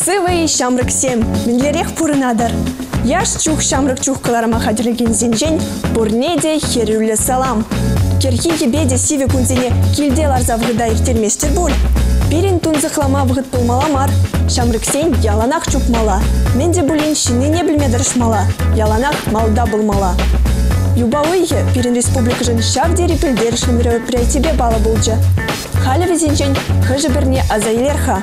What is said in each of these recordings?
Сывый шамрык сем, минлерех пурынадар. Яш чух шамрык чух каларама хаджырыген зенжен, бурнеде херюле салам. Керхи ебеде сиве кунзене килделар завгыда иртерместер боль. Пирин тунзыхлама вғыт пулмаламар. Шамрык сен яланақ чукмала. Менде булин шины не білмедірішмала. Яланақ малда булмала. Юбауйе пирин республика жын шавде репельдерші мероприятие бала булджа. Халі везенчен хыжы бірне азайлерха.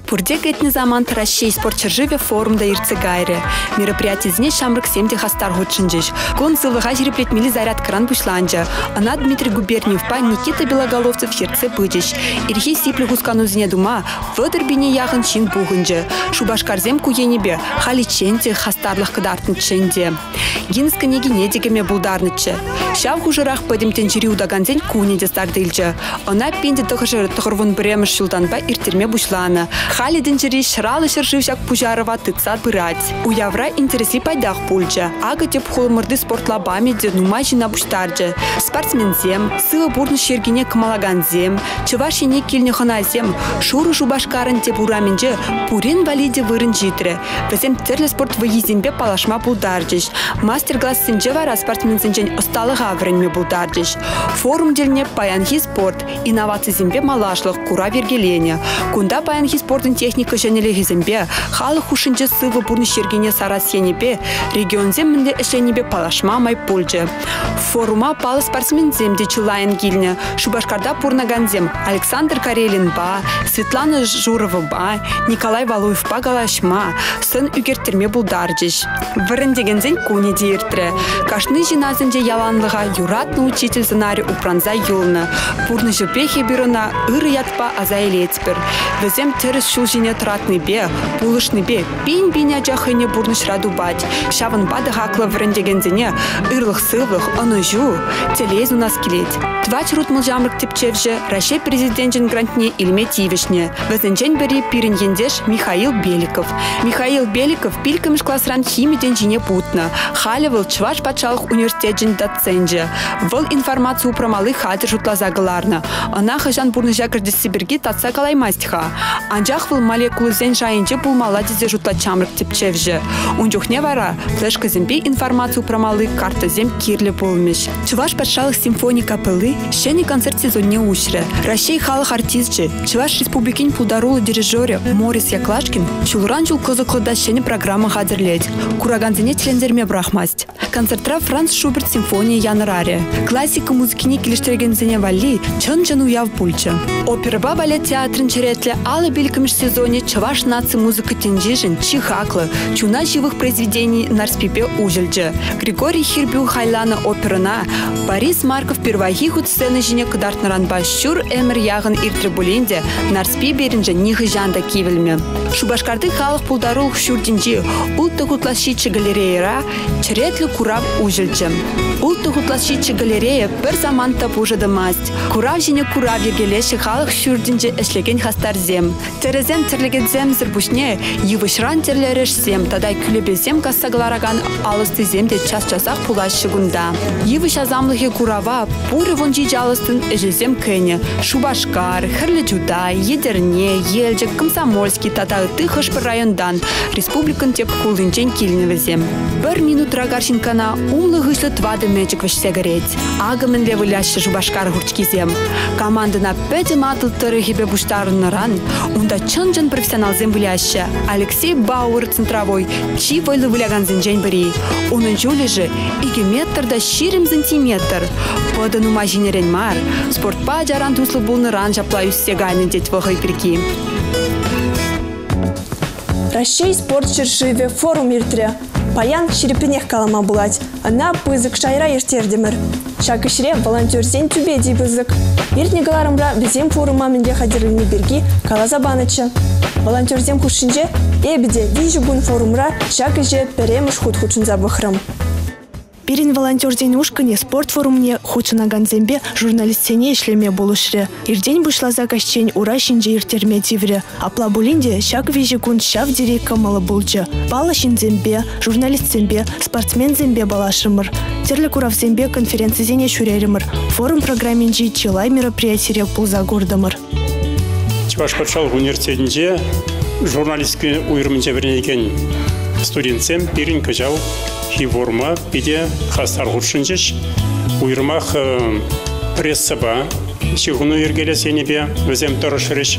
Пурдек этни заман Россия спортчерживе форумда ирцегайре. Мероприятие зне шамрык семде хастар гочинжиш. Гон сылвыга жереплетмели заряд кран бушланджа. Ана Дмитрий Губерниевпа Никита Белоголовцев херце пыдиш. Ирхи сипле гускану зне дума вăдырбине яғын чин бугынжы. Шубашкарзем куенебе халиченте хастарлых кыдартын ченде. Гинска негине дегеме булдарнычы. Шав хужырах пыдым тенчери удаганзен кунеде стардылжы. Она пенде тăхăжы тăхăрвун бремыш шулданба иртерме бушлана. Хали денчери шралы шершившак пужарова тыцат бырать. У явра интереси пайдах пульча. Ага теп холмырды спортлабами денума жина буштарджа. Спортсмензем, сыва бурны шергине камалаганзем, чывашине килне ханазем, шуру шубашкарын теп ураменже, пурин валиде вырын житре. Везем терле спорт выезембе палашма булдарджиш. Мастер-класс сенже вара спортсмензенжен осталыға вренме булдарджиш. Форум дельне паянхи спорт, инновации зембе малашлық кура вергелене. Кунда паянхи спорт техника женелеги зембе, халы хушинче сывы бурны шергене сарасенебе, регион земле эшенебе палашма май пульже. Форума палы спортсмен земде чулайын гильне, Шубашкарда пурнаганзем Александр Карелин-ба, Светлана Журова-ба, Николай Валуев-ба галашма, сын үгертерме булдарджиш. Вырындегензен куне дейіртірі. Кашны жиназынде яланлыға юратны учитель сценарий упранза юлны. Пурны жопехе бюрона ыры ятпа азайлетпір. Везем терес шулжине тратный бе, пулышный бе, пин-биня жахыне бурныш радубать. Шавын бады хаклы вырындегензене ырлых сылвых, оны жу, телез у нас келет. Твач рутмыл жамрык тепчевже, Рашей президентжен грантне илме тивишне. Везенчен бери пирин ендеш Михаил Беликов. Михаил Беликов пилькамыш классран химиден жине путна. Халевыл Чваш патшалық университетжен доценже. Выл информацию про малых хатер жутлаза галарна. Она хажан бурныжа кырдесиберги татса калаймастиха. Анжақ выл молекулы зен жайынче булмала дезе жутла чамрык тепчевже. Унжухне вара флешка зембе информацию про малых карта зем кирле булмеш. Чваш патшалық симфоний капеллы шені концерт сезонне ушре. Рашей халық артистче, Чваш республикин пулдарулы дирижере Морис Яклашкин чулран чул кызыклыда шені программа хадырлеть. Кураганзене тлензерме брахмасть. Концертра Франц Шуберт симфония янраре. Классика музыкини килиштерегензене вали чын-чын уяв пульча. Опера балет театрын черетле алы белькамыш сезоне Чваш наци музыка тенжижен чихаклы, чуна живых произведений нарспипе ужельджа. Григорий Хирбю хайлана операна, Борис Марков первахи худ сцены жіне кыдартнаранба щур эмір яғын иртрибуленде нарспи берінже нихы жанда кивельме. Шубашкарды халық пулдарул щурдинжи улты хутлашичы галереяра черетлі курав ужельджа. Улты хутлашичы галерея бір заман тап ужады масть. Курав жіне курав ергелеші халық щурдинжи эшлеген хастарзем. Терезем терлегензем зірбушне йывышран терлерешсем, тадай күлебезем кассаглараган алысты земде час-часақ пулашы гунда. Йывыш азамлығы курава пуры вонжи жалыстын эжезем кәне. Шубашкар, Хырлы-Джудай, Едерне, Елжік, Комсомольский, татағыты хышпыр райондан республикан теп кулынчен келінівізем. Бір минут рагаршинкана умлы ғышлы твады мэджік вішсе гореть. Агымын левыляшы Шубашкар хурчкизем. Командына пәдім атыл тұрығыбе буштарыныран, унда чын-чын профессионалзем выляшы. Алексей Бауэр центровой, чи вайлы выляганзен жен бірі. Оның жолы жы 2 метрда ширим сантиметр. Подану мажинерен мар, спортпа жаран туслы булныран жаплаю сегайны дет вғай перки. Рашей спорт чершиве форум иртре. Паян шерепенех калама булать. Она пызык шайра ертердемір. Шак ішре волонтерсен түбедей пызык. Иртне галарымра бізем форума менде хадирылны берги калаза банычы. Волонтерсем кушинже эбіде вижу гун форумра шак іже перемыш худ-худшын забықрым. Пирин волонтерден ушкане спорт форумне хучына ганзембе журналистсене ишлеме болушре. Ирдень бышла закашчень ура шинже иртерме тивре. Апла булинде шак вижигун шав дирейка малы булчы. Бала шинзембе, журналистсембе, спортсмензембе балашымыр. Терлі куравзембе конференцизене шуреримыр. Форум программинжи чилай мероприятире пулза гордымыр. Чуваш патшалық университетінде журналистке уйрымынча бірнеген студентсем перин кажал хиворма биде хастар худшынчыш уйрмах пресс-саба чигуну ергелесенебе өзем торышырыш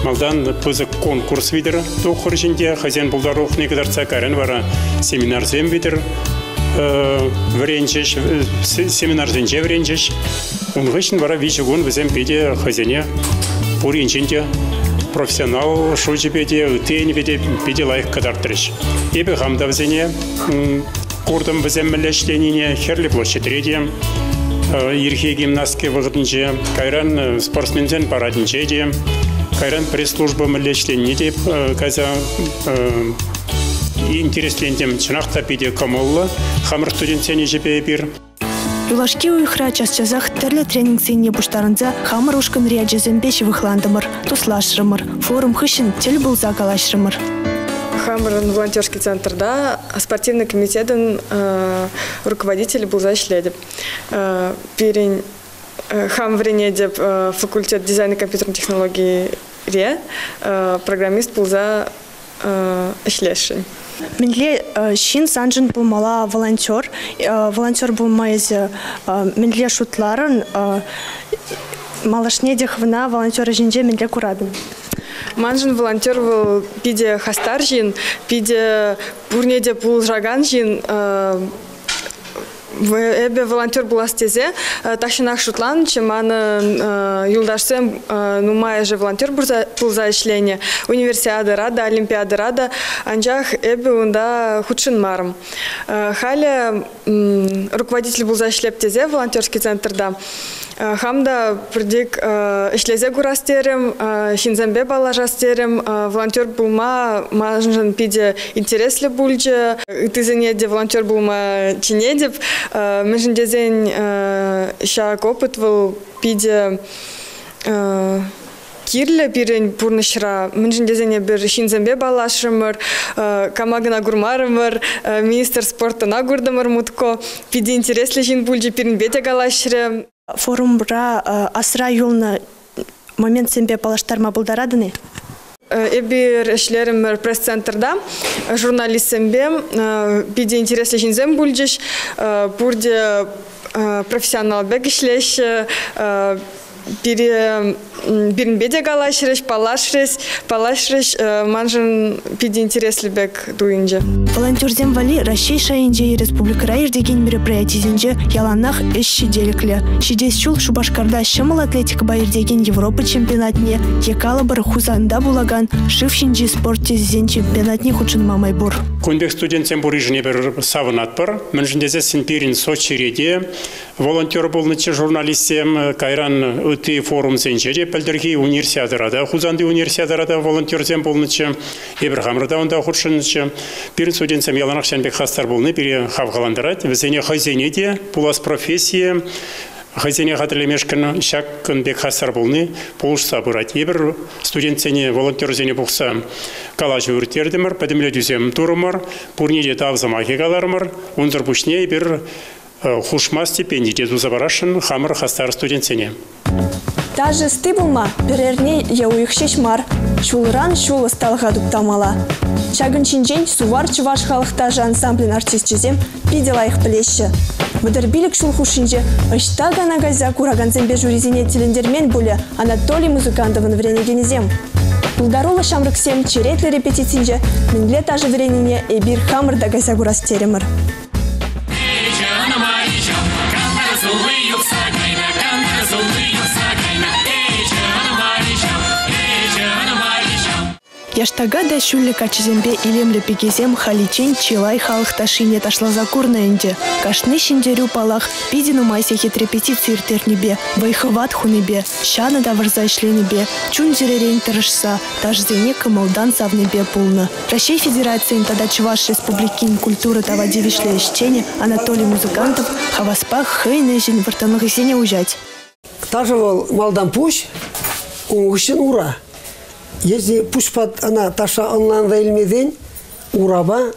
малдан пызык конкурс видер тухуржинде хазен булдарух некадарца карен вара семинар зем видер вренчеш семинар зенче вренчеш унгышын вара вичигун өзем биде хазене пуринчинде профессионал шучепеде тенебеде биде лайк кадартырыш ебе хамда взене курдым взем мелештенине херли площадь Ирхи гимнастки выгоднее, кайран спортсмензен парадниче де, кайран пресс-служба млечлене де, каза интереслендем чынақта биде камолла, хамыр студентсене жепе бир. Юлашки уйхра час-часах терлі тренинг сене буштарынза хамыр ушкын рияджезембеш выхландымыр, туслашрымыр, форум хышын тел булза калашрымыр. Хамрын волонтерский центр, да, спортивный комитетын руководитель был зашледеп. Перень хамврене деп факультет дизайна и компьютерной технологии ре, программист был за шлешин. Менле шин санжын был мала волонтер, волонтер был майзе менле шутларын, малашне дехвна волонтера жинже менле курадын. Манжин волонтер был пиде хастаржин, пиде бурнеде пулжаганжин, эбе волонтер был астезе, ташинах шутлан, чем аны юлдашсем, нумая же волонтер был за ишлене, универсиада рада, олимпиада рада, анжах эбе унда худшин марм. Халя руководитель был за ишлептезе, волонтерский центр, да. Хамда придик ишлезе гурастерем, шинзембе балажастерем, волонтер булма мажен пиде интересле бульже, тызенеде волонтер булма чинедеп, межен дезень шаг опыт был пиде кирле бирен бурнышра, межен дезене бир шинзембе балашрымыр, камагына гурмарымыр, министр спорта нагурдымыр мутко, пиде интересле жин бульже пирин бете галашры. Форум бра асра юлна момент сембе палаштарма булдарадыны? Эбир эшлерим пресс-центрда, журналист сембе, биде интересле жинзем бульджиш, бурде профессионал бег ишлеш, бирин беде галашреш, палашреш, манжын пиде интересле бег дуинже. Волонтерзем вали Россия шайынже и Республика Райыр деген мероприятиезенже яланах эш шиделіклі. Шидес чул Шубашкарда шымыл атлетика байыр деген Европа чемпионатне, екалы бір хузанда булаган шывшинже спорт тезен чемпионатне худшын мамай бур. Кунбек студентсем бурижіне бір савынат бар. Мінжіндезе сінпирин Сочи реде. Волонтер болнычы журналистсем кайран өте форум сенчеде пәлдерге универсиадарада. Хузанды универсиадарада волонтерзем болнычы. Ебірхамрада онда худшынычы. Бірін студентсем яланақ шәнбек хастар болны, бірі хавғаландырады. Візене хайзене де, пулас профессия, хайзене қатырлемешкін шак күнбек хастар болны, полышса бұрады. Ебір студентсене волонтерзене бұқса калажы өрттердімір, пәдімлі дүзем тұрымыр, бұрнеде тавзамаке қаларымыр, ондар бұшне бір хушма стипендиде дузабарашын хамыр хастар студентсене. Даже стыбылма перерне яуих шешмар, шулыран шулы сталға дуптамала. Чагын чинжен сувар чуваш халықтажы ансамблин артистчезем пидела их плещі. Выдырбилік шул хушинже, ұшта гана газя кураганзембе журизине телендермен бұлі Анатолий Музыкантовын вренегенезем. Пулдарулы шамрыксем черетлі репетицинже, мінле тажы вренине эбир хамырда газя курастеремір. Яштага да шулли качызембе илемле пекезем халичен чилай халық ташине ташла закурна энде. Кашны шиндерю палах пидину майсехет репетиции иртернебе, вайхыват хунебе, шаны да варзайшленебе, чун зерерень тырышса, тажзене кымылдан савнебе пулны. Россия Федерациян тада Чуваш Республикин культуры тава девишле ещене Анатолий Музыкантов хаваспах хэйне жин вартаных зене ужать. Тажывал малдан пуш, угшин ура. Если пушпат она таша онлайн вейлмеден, ураба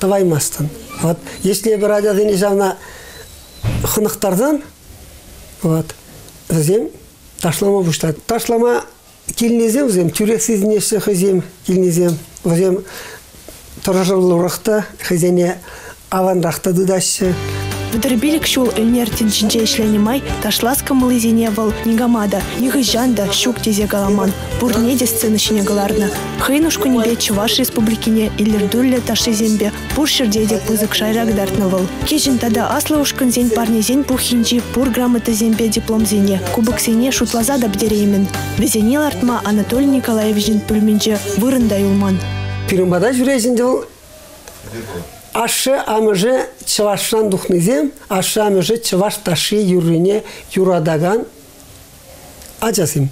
таваймастан. Вот если бы радио денизавна хнахтардан, вот зем ташлама буштат. Ташлама келнезем, взем, тюрексизнеше хызем, келнезем, взем, торжарлурахта, хызене аванрахта дыдашы. Вдырбилик шул эльнертин чинче ишленемай, ташласка мылызене вал нигамада, нигыжанда щук тезе галаман, бурнеде сцены шинегаларна. Хейнушку небе Чуваш республикине илердулле таши зембе, пур шердедек пызык шайрак дартнавал. Кежин тада аслаушкан зень парнезень пухинчи, пур грамота зембе диплом зене, кубок сене шутлаза дабдереймен. Везене лартма Анатолий Николаевичин пульменче вырында юлман. Пирымбада жүрезінде ол ашы амыжы Чывашнан духнызем, ашы амыжы Чываш таши юрыне юрадаган ажасым.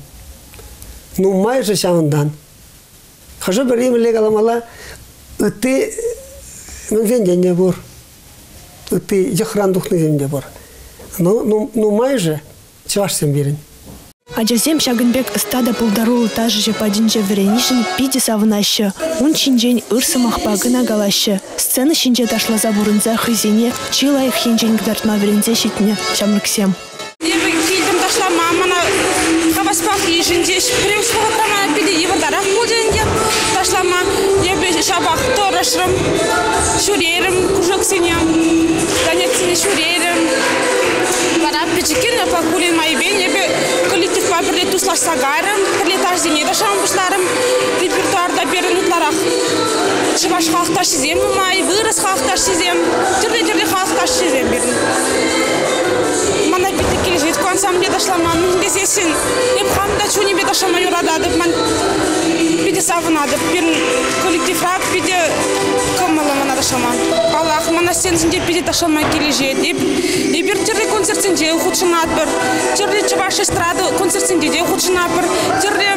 Нумай же шавындан. Хажы бір емілі қаламала үтті мүнзенден де бұр. Үтті жықран духнызем де бұр. Нумай же Чывашсен берін. Аджазем Шагынбек стада пулдарулы тажы жепадинже веренишин пиди савынашы. Он чинжень ырсы махпагына галашы. Сцена шинже ташлаза бурынза хызене, чила их хинжень гдартма верензе щитне, чамрыксем. Фильм дошла мама, хабаспах ежендеш, превспохотта мана пиди евардарах муденде. Дошла ма, ебе шабах торашрым, шурерым, кужок сенем, занятсыне шурерым. Бара пичикин, пакулин мои бен, ебе коллектив паберле туслаш сагарым, прилетаж зене дашам бушларым, репертуарда берін утларах. Чываш халықташ сезем май, вырыс халықташ сезем, түрлі халықташ сезем берін. Мана питі кележет консамбле дашла мамын десесін, еп хамда чуни бе дашама юрададып, ман пиде савынадып, берін коллективрак пиде кымылы мана дашама. Аллах, мана сенсінде пиде дашама кележет, ебір түрлі концертінде ұхудшынат бір, түрлі Чываш эстрады концертінде де ұхудшынат бір, түрлі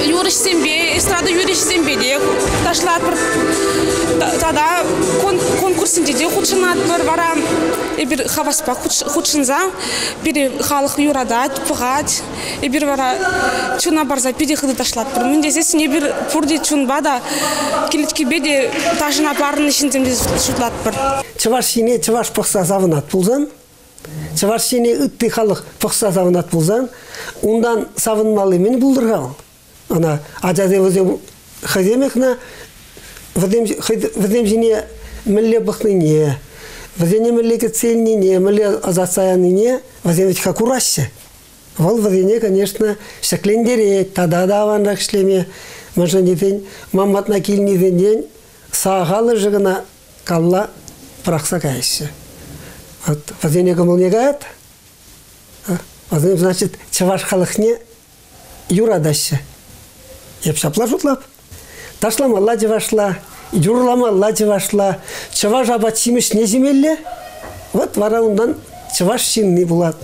юриш сембе, эстрады юриш сембе де ташлат бір, тада конкурсінде де ұхудшынат бір, вара ебір хаваспа худшынза, бири халық юрадат, пығат, ебір вара чуна барза пиде қыды ташлат бір. Мен десесін ебір пұрди чун бада келетке беде тажына барын ішіндемде шутлат бір. Чываш сине Чываш пықса завынат бұлзан, Чываш сине үтті халық пықса завынат бұлзан, ондан савынмалы мен бұлдырғал. Ана ажазе өзем хаземекна, візем жіне мүлле бұқныне, візене мүллеке цельнине, мүлле азатсаяныне, візем вітка курашсы. Вол візене, конечно, шаклендерек, тада да аванрак шлеме, мәжен етен, мамматна келінеден ден, сағалы жығына қалла прақса кайшы. Візене кымыл не каят? Візем, значит, Чываш халықне юрадашы. Еп шапла жұтлап. Ташламалла Чывашла, юрламалла Чывашла, Чываш абат симеш не земелле? Вот вара ондан Чываш симни булат.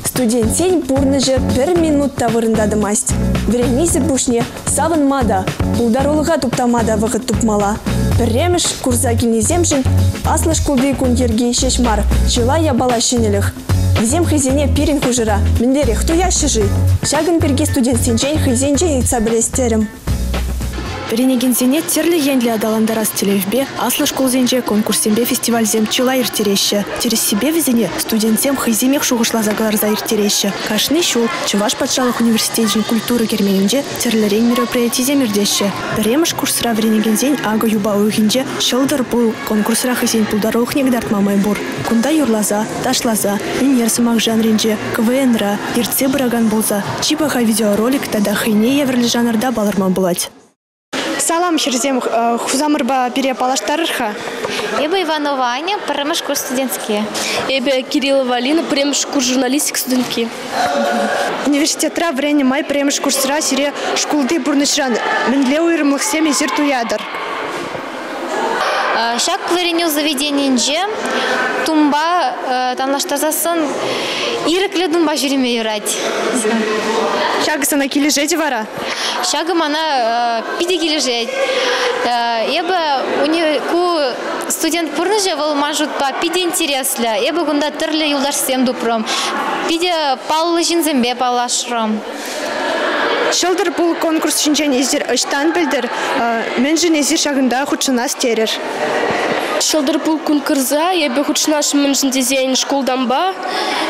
Студентень пурныжы 1 минутта вырындадымасть. Веремизе пушне савынмада, улдарулыға туптамада вғыт тупмала. Пірреміш курса келнеземшін, аслыш кулды күнгерге шешмар, чыла ябала шенеліх. Візем хызене пирин хужыра, міндерек туяшы жи. Шагын перге студент сенчен хызенже етса білестерім. Перенегензене терлі енлі адаландарас телевбе, аслы школзенже конкурсембе фестивальзем чыла иртереші. Терес себе везене студентсем хыземек шуғышла загаларза иртереші. Кашны шул Чываш патшалық университетжін культуры керменінде терлерен мероприятизем ирдеші. Біреміш курсыра веренегензен ага юба уйхинже шылдыр бұл конкурсыра хызен пулдарух негдартмамай бур. Кунда юрлаза, ташлаза, инерсымақ жанринже, КВН-ра, иртсе бұраган болза. Чипаха видеоролик тада хыйне еврлі жанрда балырман болать. Салам, Херзем, хузамырба перепалаштарырха. Еба Иванова Аня, премыш курс студентские. Еба Кириллова Алина, премыш курс журналистик студентки. Университетра врене май премыш курсра сире шкулды бурнышран. Менле уйрымлых семьи зерту ядыр. Шак вареню заведенинже тумба танлаштарзасын иріклі думба жүреме юрать. Шагысына кележеде вара? Шагым ана пиде кележет. Еба ку студент пурныже вол мажут па пиде интересля. Еба гунда тырлі юлдарсем дупром. Пиде паллы жинзембе палашром. Шылдыр бұл конкурс шинчен ездер ұштан білдір, мен жын ездер шағында құтшына стерер. шалдыр пул конкурса, я бы хоть наш меньшин дизайн школдан ба,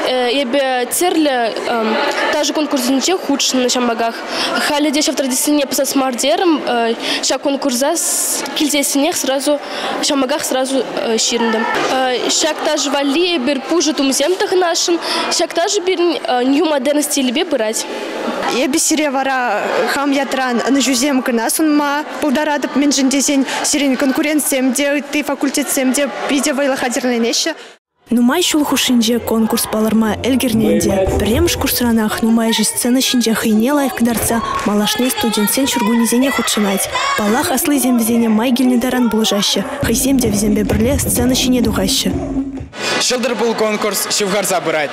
я бы терле даже конкурс ничего худше на шамбагах. Хали дешев традиционно писать смардером, шаг конкурса кильзесинех сразу шамбагах сразу ширндам. Шаг даже вали бер пужа тумзем так нашин, шаг даже бер нью модерн стиль бе брать. Я бы сире вара хам ятран на жузем кнасун ма полдарадып меньшин дизайн сирен конкуренциям, где ты факультетсем, где видео хадерные неща. Нумай шулхушинже конкурс паларма эльгерненде. Премш курсранах нумай же сцена шинже хыйне лайк кдарца малашне студентсен чургунизене худшинать. Палах аслы зембезене майгельне даран булжаще. Хыйсемде взембе брле сцена шине духаще. Шилдер был конкурс шивгарза брать.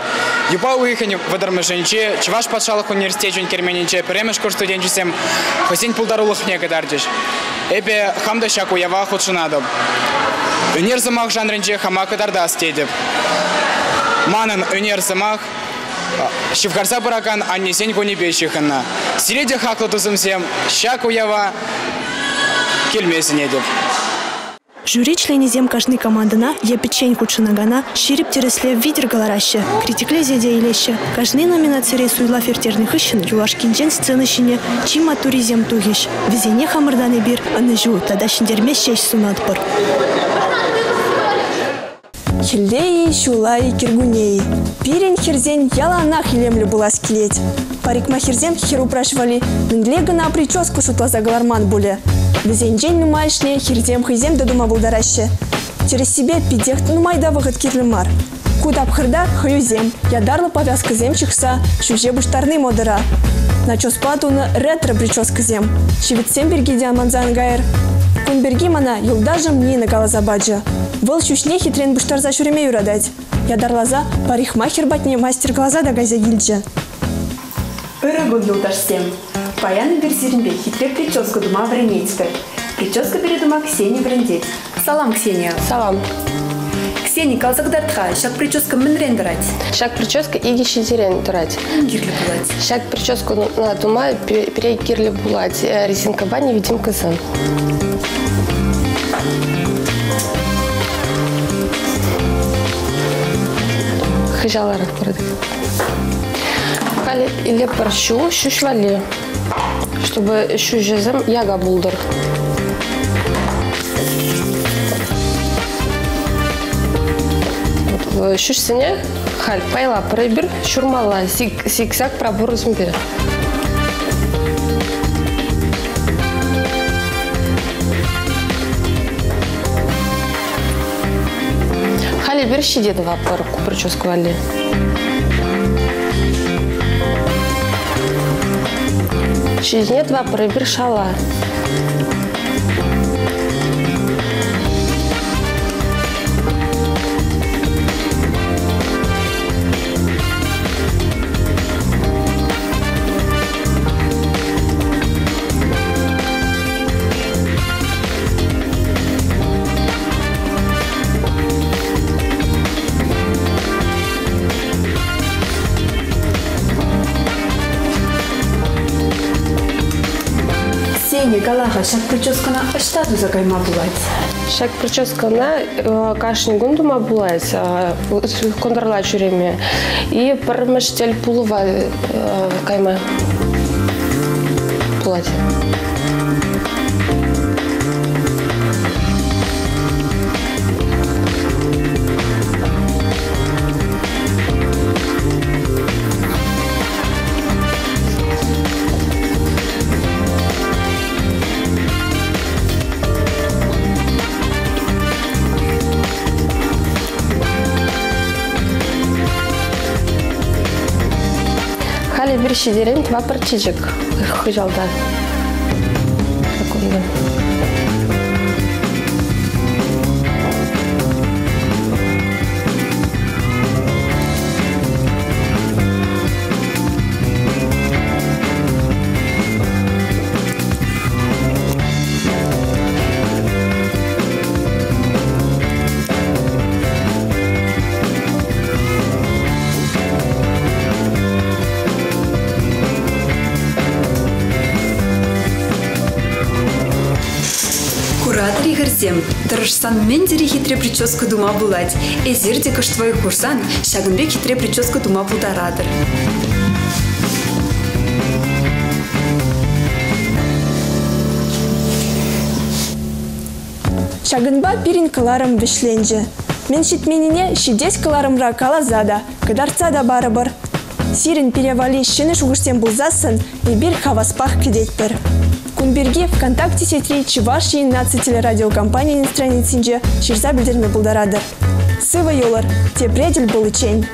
Юпа уехали в Адармашенче, чеваш подшалах университет Кермененче, премш курс студентчесем, хосень пулдарулах не кадардиш. Эпе хамда шаку ява худшинадом. Өнер замах жанрынче хама кадарда стедеп. Манын өнер замах шивгарза баракан аннесень конебещиханна. Сиреде хаклы тузымсем, шаку ява келмесін едеп. Жюри членезем каждой командына я печень худшинагана ширип тересле видер галараще, критикле зеде илеще. Каждый номинации суйла фертерных ищен юлашкинчен сцены шине чима туризем тугищ. Везене хамырданы бир аныжу, тогда шиндерме щещ сунатпор. Хилдеи, шулай, киргунеи. Пирен херзен яланах елемлю была скелеть. Парикма херзен херу прошвали, нендлега на прическу шутла за галарман буле. Везенчен нумайшне херзем хызем до дома булдараще. Через себе пидех нумайда выход кирлемар. Куда бхырда хаюзем, ядарлы повязка земчихса, шуже буштарны модера. Начос патуна ретро прическа зем. Чевитсем бергидян манзангайр. Кунберги мана юлдажам не на галазабаджа. Вол щучне хитрен буштарза шуреме юрадать. Ядарлаза парикмахер батне мастер глаза да газя гильджа. Ырыгун юлдашсем. Паяны берзиринбе хитре прическа дума вренецпер. Прическа передума Ксении брендеть. Салам, Ксения. Салам. Ксения, калзагдартха, шаг прическа мэнрен драть. Шаг прическа иги шизерен драть. Гирли булать. Шаг прическа на дума перей гирли булать. Резинкова невидимка сын. Хыжаларах продать. Хали или парщу щушвали, чтобы щужезем яга булдыр. В щушсене халь пайла прибир шурмала сиксак пробор зумбе. Хали бир щидедова парку прическовали. Щизне два прибир шала. Галаха, шаг прическа на штату закайма булать. Шаг прическа на кашни гундума булать, контрла чуреме. И пармаштель пулува кайма булать. Bir şeylerin два parçacık hıjalda. Takımda. Театр игрсем. Тырышсан мендери хитре прическа дума булать. Эзирде кыштвай курсан, шагынбек хитре прическа дума булдарадыр. Шагынба пирин кыларым вишленже. Мен шитменине шидес кыларымра калазада, кыдарца да барыбыр. Сирин перевали шыны шугыштен булзасын, и бир хаваспах кидетпір. Кунберги ВКонтакте сетри Чувашии наци телерадиокомпанияның страницинже ширза білдерме булдарадыр. Сыва йолар, те предель был учень.